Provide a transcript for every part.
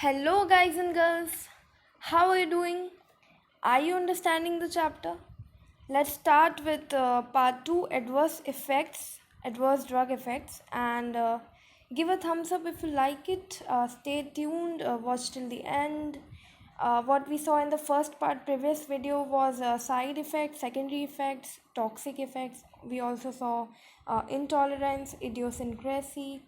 Hello, guys and girls. How are you doing? Are you understanding the chapter? Let's start with part 2, adverse drug effects, and give a thumbs up if you like it. Stay tuned, watch till the end. What we saw in the first part, previous video, was side effects, secondary effects, toxic effects. We also saw intolerance, idiosyncrasy,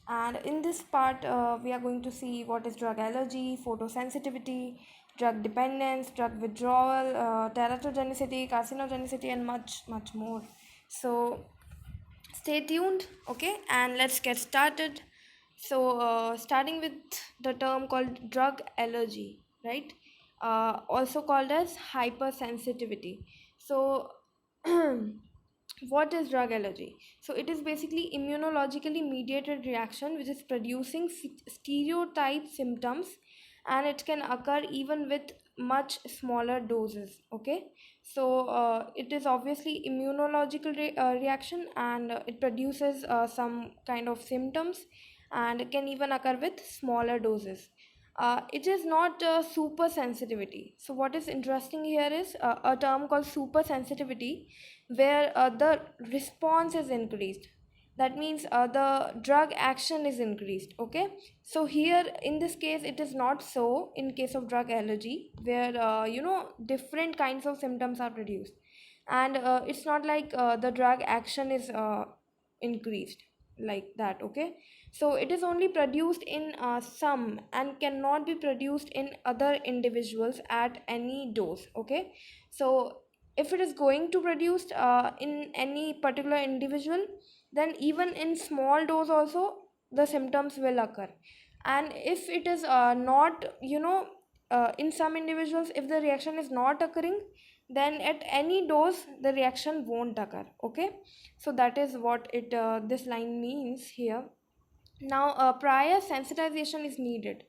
and in this part we are going to see what is drug allergy, photosensitivity, drug dependence, drug withdrawal, teratogenicity, carcinogenicity, and much more. So stay tuned, okay, and let's get started. So starting with the term called drug allergy, right? Also called as hypersensitivity. So what is drug allergy? So it is basically immunologically mediated reaction which is producing stereotype symptoms, and it can occur even with much smaller doses. Okay, so it is obviously immunological reaction, and it produces some kind of symptoms, and it can even occur with smaller doses. It is not super sensitivity. So what is interesting here is a term called super sensitivity, where the response is increased. That means the drug action is increased. Okay, so here in this case it is not so in case of drug allergy, where different kinds of symptoms are produced, and it's not like the drug action is increased like that. Okay, so it is only produced in some and cannot be produced in other individuals at any dose. Okay, so if it is going to produce in any particular individual, then even in small dose also the symptoms will occur. And if it is not in some individuals, if the reaction is not occurring, then at any dose the reaction won't occur. Okay, so that is what it this line means here. Now prior sensitization is needed,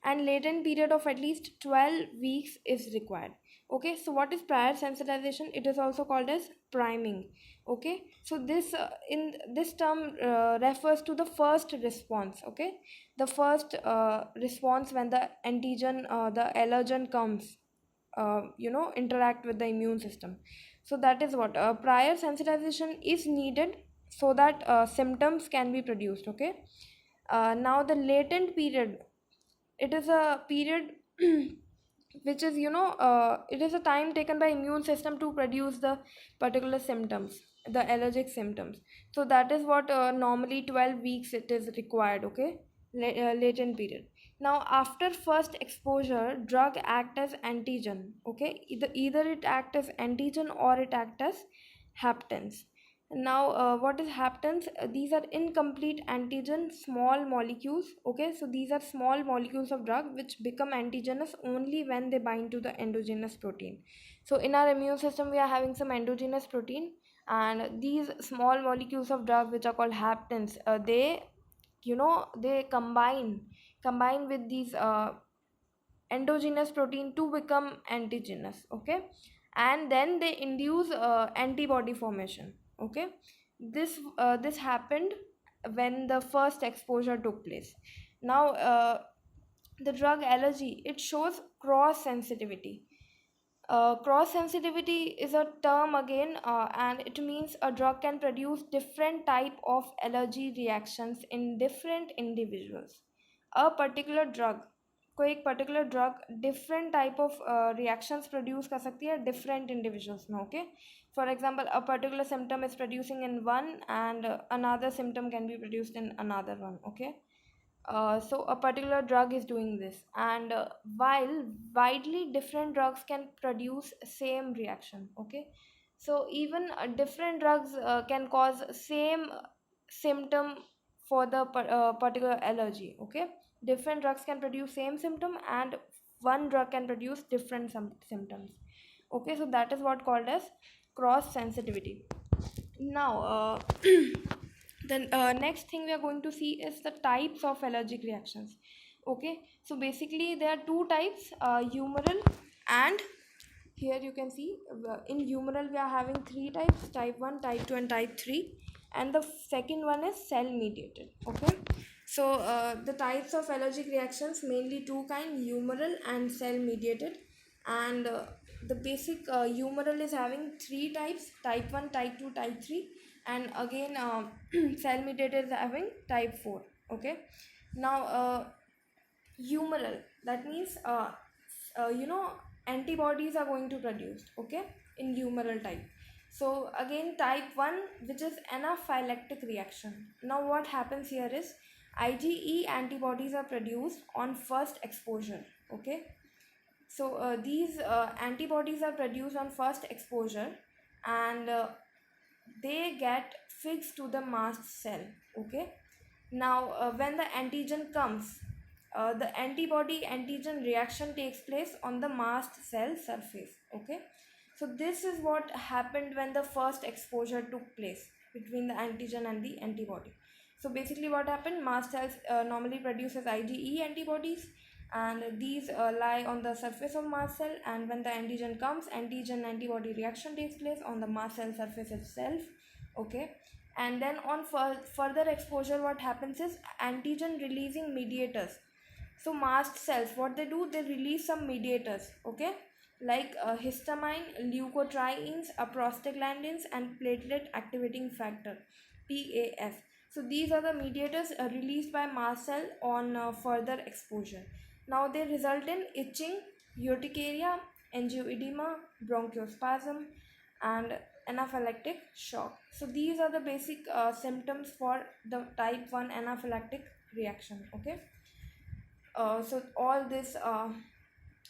and latent period of at least 12 weeks is required. Okay, so what is prior sensitization? It is also called as priming. Okay, so this in this term refers to the first response. Okay, the first response when the antigen, the allergen comes, interact with the immune system. So that is what prior sensitization is needed, so that symptoms can be produced. Okay, now the latent period, it is a period which is it is a time taken by immune system to produce the particular symptoms, the allergic symptoms. So that is what normally 12 weeks it is required. Okay, latent period. Now after first exposure, drug act as antigen. Okay, either it act as antigen or it act as haptens. Now what is haptens? These are incomplete antigen small molecules. Okay, so these are small molecules of drug which become antigenous only when they bind to the endogenous protein. So in our immune system we are having some endogenous protein, and these small molecules of drug which are called haptens, they combine with these endogenous protein to become antigenous. Okay, and then they induce antibody formation. Okay, this happened when the first exposure took place. Now the drug allergy, it shows cross sensitivity. Cross sensitivity is a term again, and it means a drug can produce different type of allergy reactions in different individuals. A particular drug, कोई एक particular drug different type of reactions produce कर सकती है different individuals में. Okay, for example, a particular symptom is producing in one, and another symptom can be produced in another one. Okay, so a particular drug is doing this, and while widely different drugs can produce same reaction. Okay, so even different drugs can cause same symptom for the particular allergy. Okay, different drugs can produce same symptom, and one drug can produce different symptoms. Okay, so that is what called as cross sensitivity. Now the next thing we are going to see is the types of allergic reactions. Okay, so basically there are two types, humoral, and here you can see in humoral we are having three types: type 1, type 2, and type 3, and the second one is cell mediated. Okay, So the types of allergic reactions, mainly two kind, humoral and cell mediated. And the basic humoral is having three types: type 1, type 2, type 3. And again cell mediated is having type 4. Okay. Now humoral, that means you know, antibodies are going to produce, okay, in humoral type. So again type 1, which is anaphylactic reaction. Now what happens here is IgE antibodies are produced on first exposure. Okay. So these antibodies are produced on first exposure, and they get fixed to the mast cell. Okay. Now when the antigen comes, the antibody antigen reaction takes place on the mast cell surface. Okay. So this is what happened when the first exposure took place between the antigen and the antibody. So basically what happened, mast cells normally produces IgE antibodies, and these lie on the surface of mast cell, and when the antigen comes, antigen antibody reaction takes place on the mast cell surface itself. Okay. And then on further exposure, what happens is antigen releasing mediators. So mast cells, what they do, they release some mediators. Okay. Like histamine, leukotrienes, prostaglandins, and platelet activating factor, PAF. So these are the mediators released by mast cell on further exposure. Now they result in itching, urticaria, angioedema, bronchospasm, and anaphylactic shock. So these are the basic symptoms for the type 1 anaphylactic reaction. Okay. So all this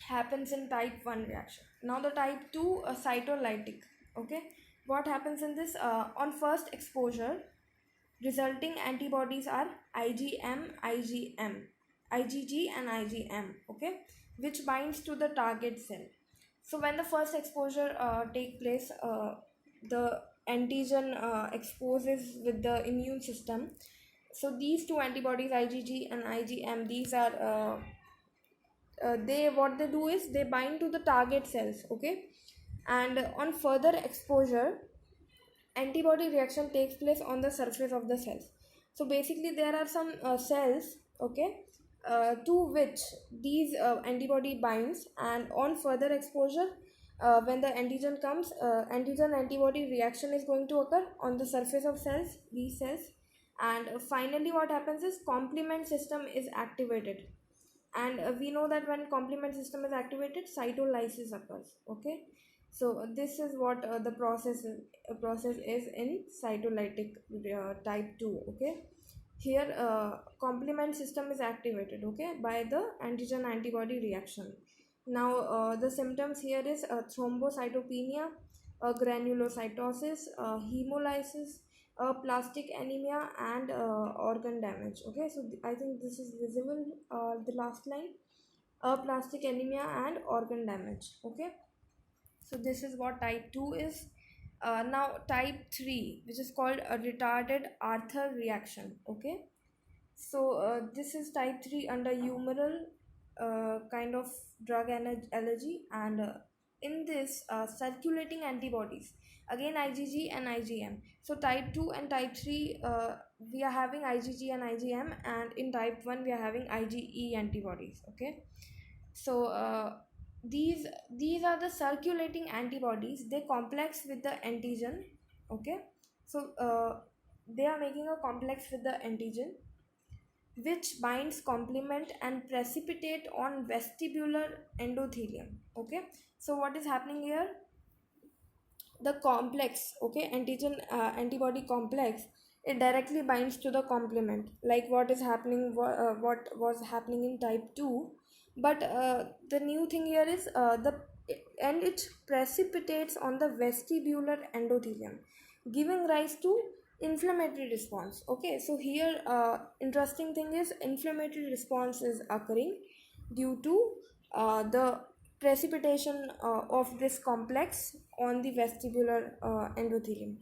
happens in type 1 reaction. Now the type 2 cytolytic. Okay. What happens in this, on first exposure, resulting antibodies are IgM, IgM, IgG and IgM. Okay. Which binds to the target cell. So when the first exposure take place, the antigen exposes with the immune system. So these two antibodies, IgG and IgM, these are they, what they do is they bind to the target cells. Okay. And on further exposure, antibody reaction takes place on the surface of the cells. So basically there are some cells. Okay. To which these antibody binds, and on further exposure, when the antigen comes, antigen antibody reaction is going to occur on the surface of cells, these cells. And finally what happens is complement system is activated, and we know that when complement system is activated, cytolysis occurs. Okay. So this is what the process is in cytolytic type 2. Okay. Here complement system is activated, okay, by the antigen antibody reaction. Now the symptoms here is thrombocytopenia, granulocytosis, hemolysis, plastic anemia, and organ damage. Okay. So I think this is visible, the last line, plastic anemia and organ damage. Okay. So this is what type 2 is. Now type 3, which is called a retarded Arthur reaction. Okay. So this is type 3 under humoral kind of drug allergy, and in this circulating antibodies, again IgG and IgM. So type 2 and type 3, we are having IgG and IgM, and in type 1 we are having IgE antibodies. Okay. So these are the circulating antibodies, they complex with the antigen. Okay. So they are making a complex with the antigen, which binds complement and precipitate on vestibular endothelium. Okay. So what is happening here, the complex, okay, antigen antibody complex, it directly binds to the complement, like what is happening, what was happening in type 2. But the new thing here is and it precipitates on the vestibular endothelium, giving rise to inflammatory response. Okay. So here interesting thing is inflammatory response is occurring due to the precipitation of this complex on the vestibular endothelium.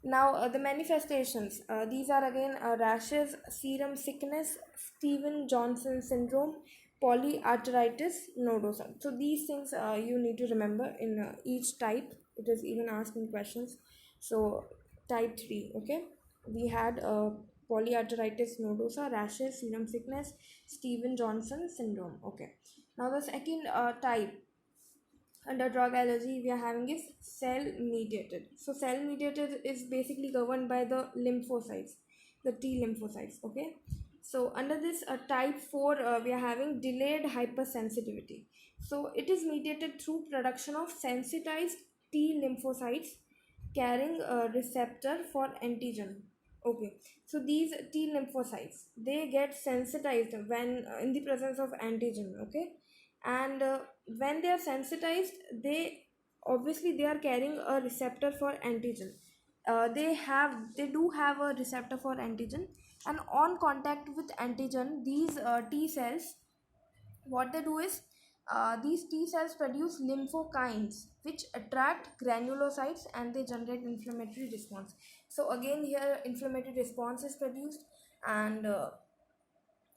Now the manifestations, these are again rashes, serum sickness, Steven Johnson syndrome, polyarteritis nodosa. So these things you need to remember in each type, it is even asked in questions. So type 3, okay, we had polyarteritis nodosa, rashes, serum sickness, Steven Johnson syndrome. Okay. Now the second type under drug allergy we are having is cell mediated. So cell mediated is basically governed by the lymphocytes, the T lymphocytes. Okay, so under this type 4 we are having delayed hypersensitivity. So it is mediated through production of sensitized T lymphocytes carrying a receptor for antigen. Okay, so these T lymphocytes, they get sensitized when in the presence of antigen. Okay, and when they are sensitized, they obviously they are carrying a receptor for antigen. They do have a receptor for antigen, and on contact with antigen, these T cells, what they do is, these T cells produce lymphokines which attract granulocytes and they generate inflammatory response. So again here inflammatory response is produced, and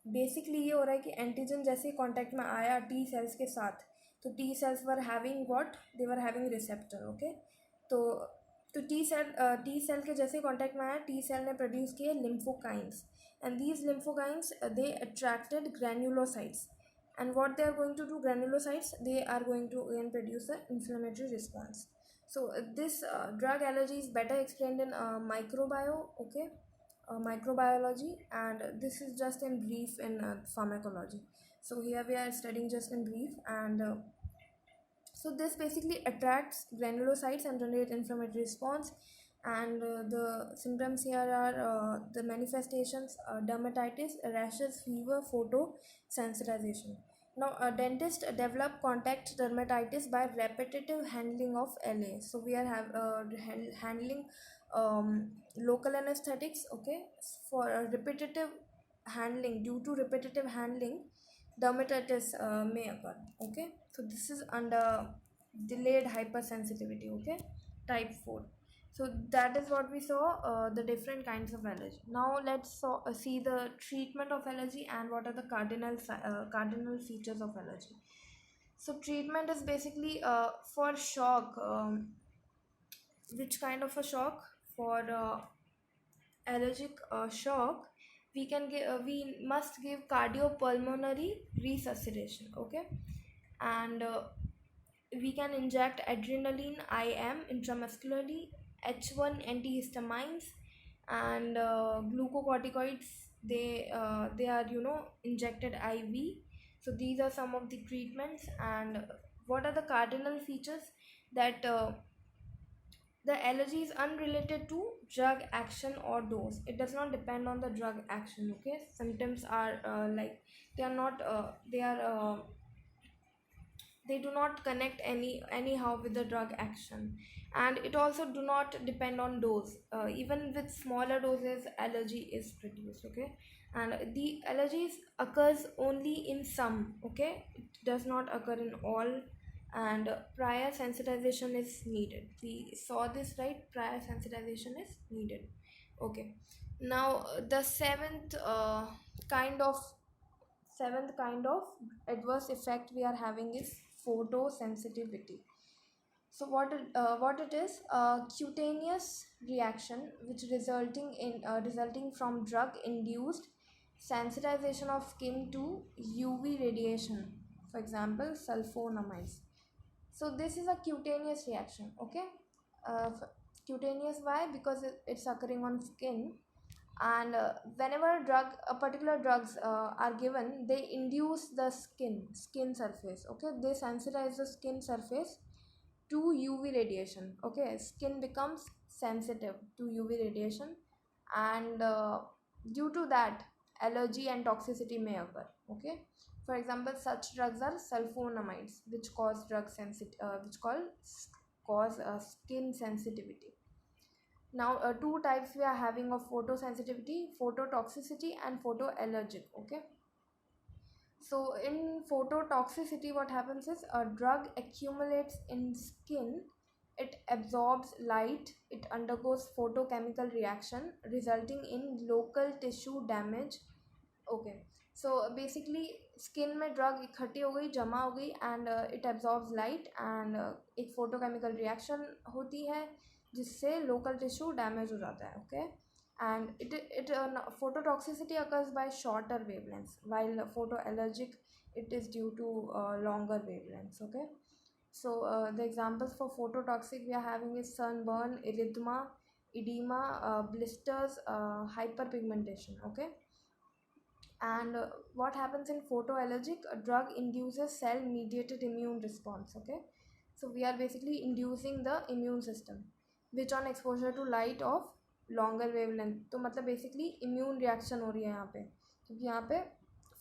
basically ये हो रहा है कि antigen जैसे contact में आया T cells के साथ, तो T cells were having what, they were having receptor. Okay, तो टी सेल के जैसे कांटेक्ट में आया, टी सेल ने प्रोड्यूस किए lymphokines, and these lymphokines they attracted granulocytes, and what they are going to do, granulocytes, they are going to again produce an inflammatory response. So this drug allergy is better explained in microbio. Okay, microbiology, and this is just in brief in pharmacology. So here we are studying just in brief, and so this basically attracts granulocytes and generate inflammatory response. And the symptoms here are the manifestations: dermatitis, rashes, fever, photosensitization. Now dentists develop contact dermatitis by repetitive handling of LA. So we are handling local anesthetics. Okay, for repetitive handling, due to repetitive handling, dermatitis may occur. Okay, so this is under delayed hypersensitivity. Okay, type 4. So that is what we saw, the different kinds of allergy. Now let's see the treatment of allergy and what are the cardinal features of allergy. So treatment is basically for shock. Which kind of a shock? For allergic shock, we must give cardiopulmonary resuscitation. Okay, and we can inject adrenaline IM intramuscularly, H1 antihistamines, and glucocorticoids. They are injected IV. So these are some of the treatments. And what are the cardinal features? That the allergy is unrelated to drug action or dose. It does not depend on the drug action. Okay, symptoms are like they are not they do not connect anyhow with the drug action, and it also do not depend on dose. Even with smaller doses allergy is produced. Okay, and the allergies occurs only in some. Okay, it does not occur in all, and prior sensitization is needed. We saw this, right? Prior sensitization is needed. Okay, now the kind of seventh kind of adverse effect we are having is photosensitivity. So what it is, cutaneous reaction which resulting from drug induced sensitization of skin to UV radiation, for example sulfonamides. So this is a cutaneous reaction. Okay, cutaneous, why? Because it's occurring on skin, and whenever a particular drugs are given, they induce the skin surface. Okay, they sensitize the skin surface to UV radiation. Okay, skin becomes sensitive to UV radiation, and due to that allergy and toxicity may occur. Okay, for example such drugs are sulfonamides, which cause skin sensitivity. Now two types we are having of photosensitivity: phototoxicity and photoallergic. Okay, so in phototoxicity, what happens is a drug accumulates in skin, it absorbs light, it undergoes photochemical reaction resulting in local tissue damage. Okay, so basically skin में drug इकट्ठी हो गई, जमा हो गई, and it absorbs light, and एक photochemical reaction होती है जिससे local tissue damage हो जाता है. Okay, And phototoxicity occurs by shorter wavelengths, while photoallergic it is due to longer wavelengths. Okay, so the examples for phototoxic we are having is sunburn, erythema, edema, blisters, hyperpigmentation. Okay, and what happens in photoallergic, a drug induces cell mediated immune response. Okay, so we are basically inducing the immune system which on exposure to light of longer wavelength, तो मतलब basically immune reaction हो रही है यहाँ पे, क्योंकि यहाँ पे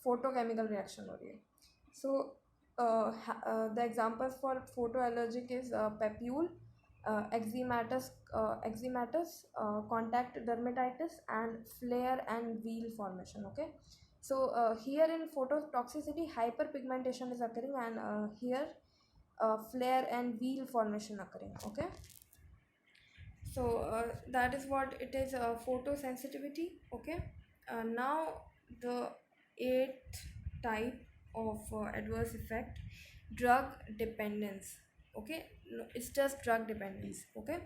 photochemical reaction हो रही है. So the examples for photoallergic is papule, eczematous, contact dermatitis, and flare and wheal formation. Okay, so here in phototoxicity hyperpigmentation is occurring, and here flare and wheal formation occurring. Okay, so that is what it is, photosensitivity. Okay, now the eighth type of adverse effect, drug dependence. Okay, no, it's just drug dependence. Okay,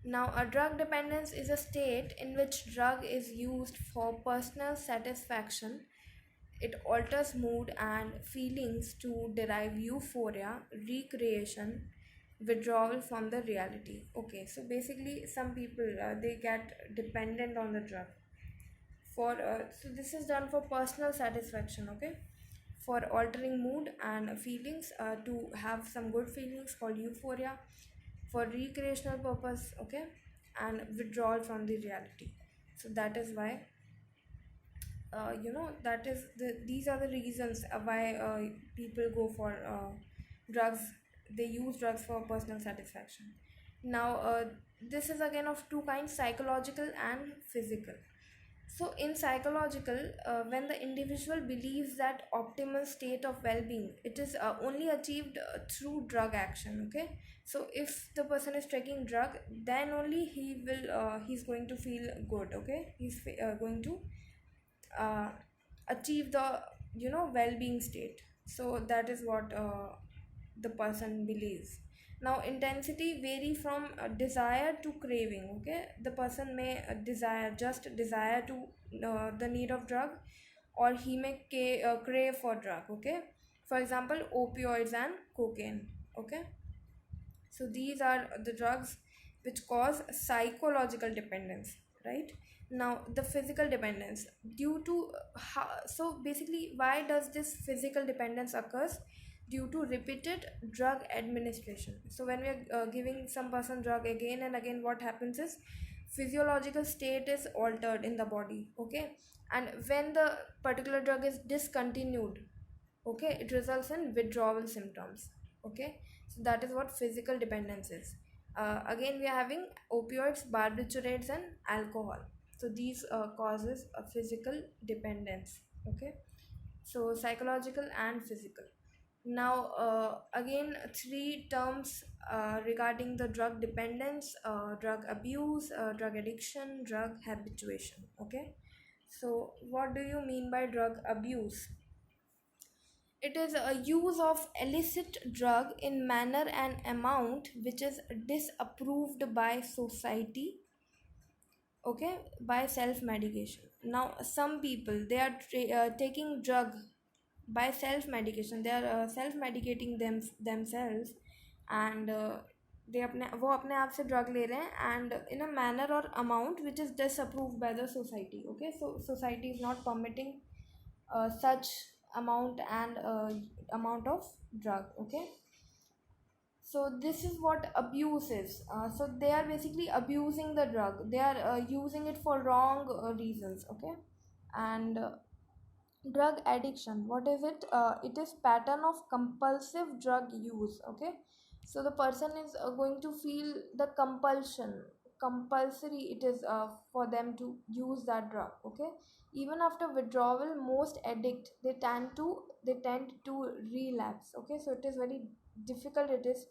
now a drug dependence is a state in which drug is used for personal satisfaction. It alters mood and feelings to derive euphoria, recreation, withdrawal from the reality. Okay, so basically some people they get dependent on the drug for so this is done for personal satisfaction. Okay, for altering mood and feelings, to have some good feelings called euphoria, for recreational purpose. Okay, and withdrawal from the reality. So that is why that is these are the reasons why people go for drugs. They use drugs for personal satisfaction. Now this is again of two kinds, psychological and physical. So in psychological, when the individual believes that optimal state of well-being, it is only achieved through drug action. Okay, so if the person is taking drug, then only he's going to feel good. Okay, going to uh, achieve the well-being state. So that is what the person believes. Now intensity vary from desire to craving. Okay, the person may desire to the need of drug, or he may crave for drug. Okay, for example opioids and cocaine. Okay, so these are the drugs which cause psychological dependence, right? Now the physical dependence due to so basically why does this physical dependence occurs? Due to repeated drug administration. So when we are giving some person drug again and again, what happens is physiological state is altered in the body. Okay, and when the particular drug is discontinued, okay, it results in withdrawal symptoms. Okay, so that is what physical dependence is. Again we are having opioids, barbiturates, and alcohol. So these causes a physical dependence. Okay, so psychological and physical. Now again three terms regarding the drug dependence: drug abuse, drug addiction, drug habituation. Okay, so what do you mean by drug abuse? It is a use of illicit drug in manner and amount which is disapproved by society. Okay, by self medication. Now some people they are taking drug by self medication. They are self medicating themselves, and वो अपने आप से drug ले रहे हैं, and in a manner or amount which is disapproved by the society. Okay, so society is not permitting such amount and amount of drug. Okay, so this is what abuse is. So they are basically abusing the drug. They are using it for wrong reasons. Okay, and drug addiction, what is it? It is pattern of compulsive drug use. Okay, so the person is going to feel the compulsory it is for them to use that drug. Okay, even after withdrawal, most addict they tend to relapse. Okay, so it is very difficult it is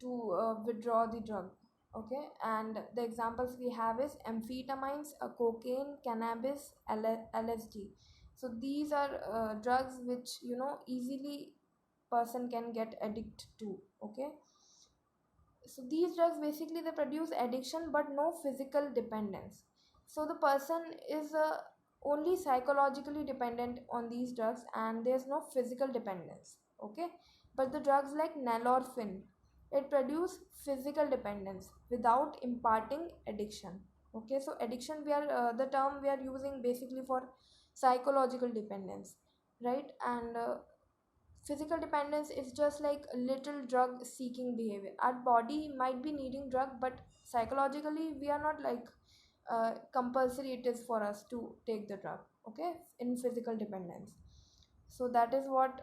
to withdraw the drug. Okay, and the examples we have is amphetamines, cocaine, cannabis, LSD. So these are drugs which easily person can get addicted to. Okay, so these drugs basically they produce addiction but no physical dependence. So the person is only psychologically dependent on these drugs, and there's no physical dependence. Okay, but the drugs like nalorphine, it produce physical dependence without imparting addiction. Okay, so addiction, we are the term we are using basically for psychological dependence, right? And physical dependence is just like a little drug seeking behavior. Our body might be needing drug, but psychologically we are not like compulsory it is for us to take the drug. Okay, in physical dependence. So that is what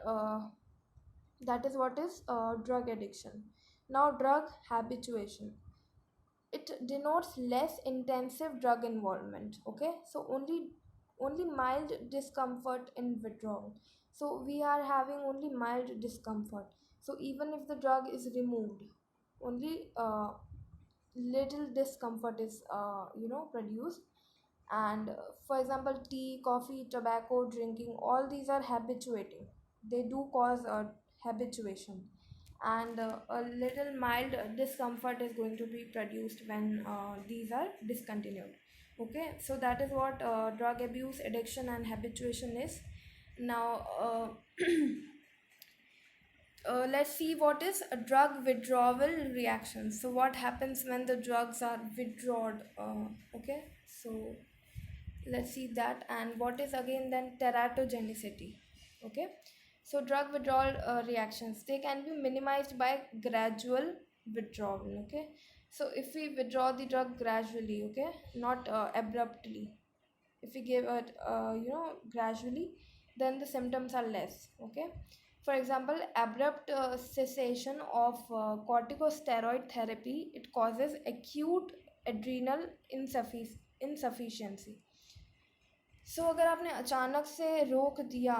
is drug addiction. Now drug habituation, it denotes less intensive drug involvement. Okay, so only mild discomfort in withdrawal. So we are having only mild discomfort. So even if the drug is removed, only little discomfort is produced. And for example, tea, coffee, tobacco, drinking, all these are habituating. They do cause habituation. And a little mild discomfort is going to be produced when these are discontinued. Okay, so that is what drug abuse, addiction, and habituation is. Now let's see what is a drug withdrawal reaction. So what happens when the drugs are withdrawn? Okay, so let's see that. And what is again then teratogenicity? Okay, so drug withdrawal reactions, they can be minimized by gradual withdrawal. Okay, so if we withdraw the drug gradually, okay, not abruptly, if we give it gradually, then the symptoms are less. Okay, for example, abrupt cessation of corticosteroid therapy, it causes acute adrenal insufficiency. सो अगर आपने अचानक से रोक दिया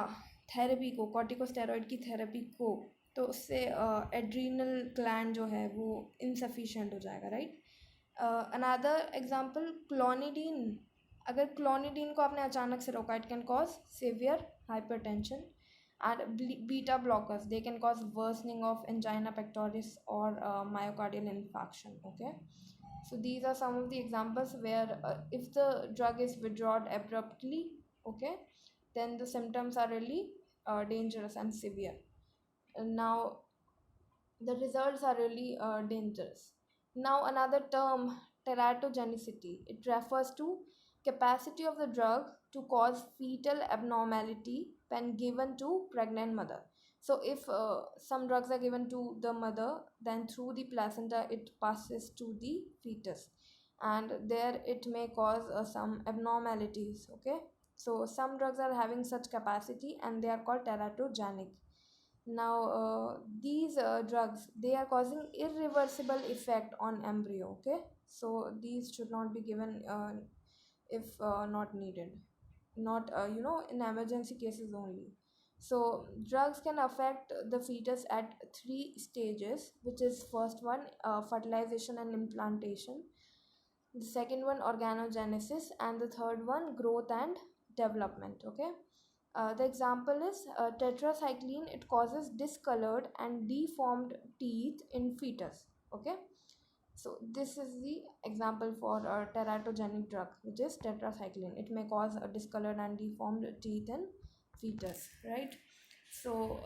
therapy को, corticosteroid की therapy को, तो उससे एड्रीनल ग्लैंड जो है वो इनसफिशिएंट हो जाएगा, राइट? अनदर एग्जांपल, क्लोनिडीन, अगर क्लोनिडीन को आपने अचानक से रोका, it can cause severe hypertension. And beta blockers, they can cause worsening of angina pectoris or myocardial infarction. Okay, so these are some of the examples where if the drug is withdrawn abruptly, okay, then the symptoms are really dangerous and severe. And now the results are really dangerous. Now another term, teratogenicity, it refers to capacity of the drug to cause fetal abnormality when given to pregnant mother. So if some drugs are given to the mother, then through the placenta it passes to the fetus, and there it may cause some abnormalities. Okay, so some drugs are having such capacity and they are called teratogenic. Now these drugs, they are causing irreversible effect on embryo. Okay, so these should not be given if not needed, not in emergency cases only. So drugs can affect the fetus at three stages, which is first one, fertilization and implantation, the second one, organogenesis, and the third one, growth and development. Okay, the example is tetracycline, it causes discolored and deformed teeth in fetus. Okay, so this is the example for a teratogenic drug, which is tetracycline. It may cause a discolored and deformed teeth in fetus, right? So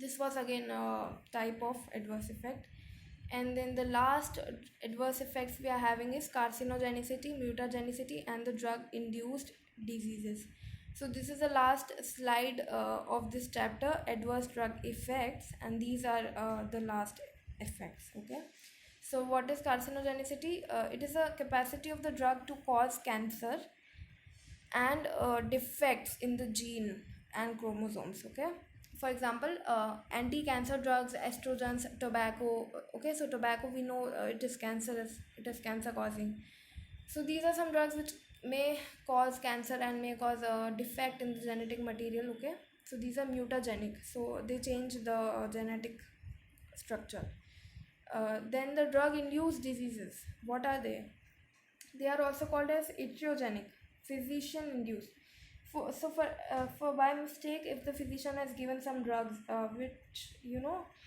this was again a type of adverse effect. And then the last adverse effects we are having is carcinogenicity, mutagenicity, and the drug induced diseases. So this is the last slide of this chapter, adverse drug effects, and these are the last effects. Okay, so what is carcinogenicity? It is a capacity of the drug to cause cancer and defects in the gene and chromosomes. Okay, for example, anti-cancer drugs, estrogens, tobacco. Okay, so tobacco, we know it is cancerous, it is cancer causing. So these are some drugs which may cause cancer and may cause a defect in the genetic material. Okay, so these are mutagenic, so they change the genetic structure. Then the drug induced diseases, what are they? They are also called as etiogenic, physician induced. For by mistake, if the physician has given some drugs which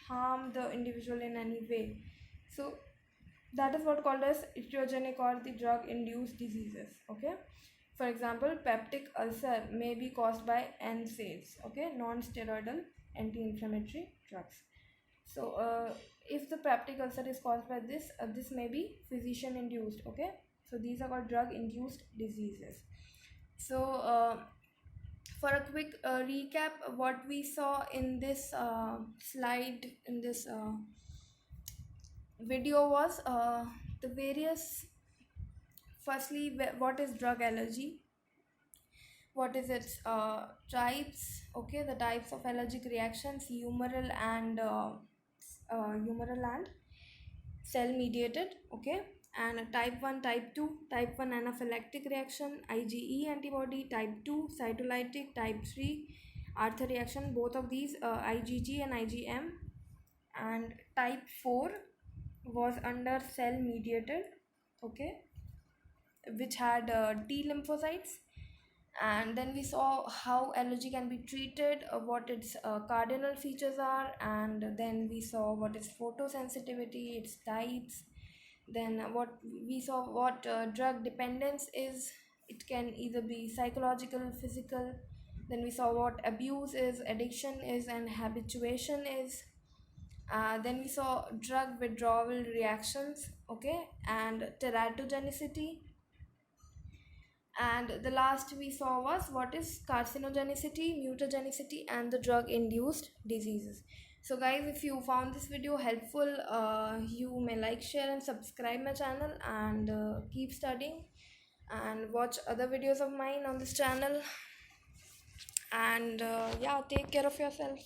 harm the individual in any way, so that is what called as etiogenic or the drug induced diseases. Okay, for example, peptic ulcer may be caused by NSAIDs, okay, non-steroidal anti-inflammatory drugs. So if the peptic ulcer is caused by this, this may be physician induced. Okay, so these are called drug induced diseases. So for a quick recap, what we saw in this slide, in this video was the various, firstly, what is drug allergy, what is its types, okay, the types of allergic reactions, humoral and cell mediated, okay, and type 1, type 2, type 1 anaphylactic reaction, IgE antibody, type 2 cytolytic, type 3 Arthur reaction, both of these IgG and IgM, and type 4 was under cell mediated, okay, which had T lymphocytes. And then we saw how allergy can be treated, what its cardinal features are, and then we saw what is photosensitivity, its types. Then what we saw, what drug dependence is. It can either be psychological, physical. Then we saw what abuse is, addiction is, and habituation is. Then we saw drug withdrawal reactions, okay, and teratogenicity. And the last we saw was what is carcinogenicity, mutagenicity, and the drug induced diseases. So guys, if you found this video helpful, you may like, share, and subscribe my channel, and keep studying and watch other videos of mine on this channel. And yeah, take care of yourself.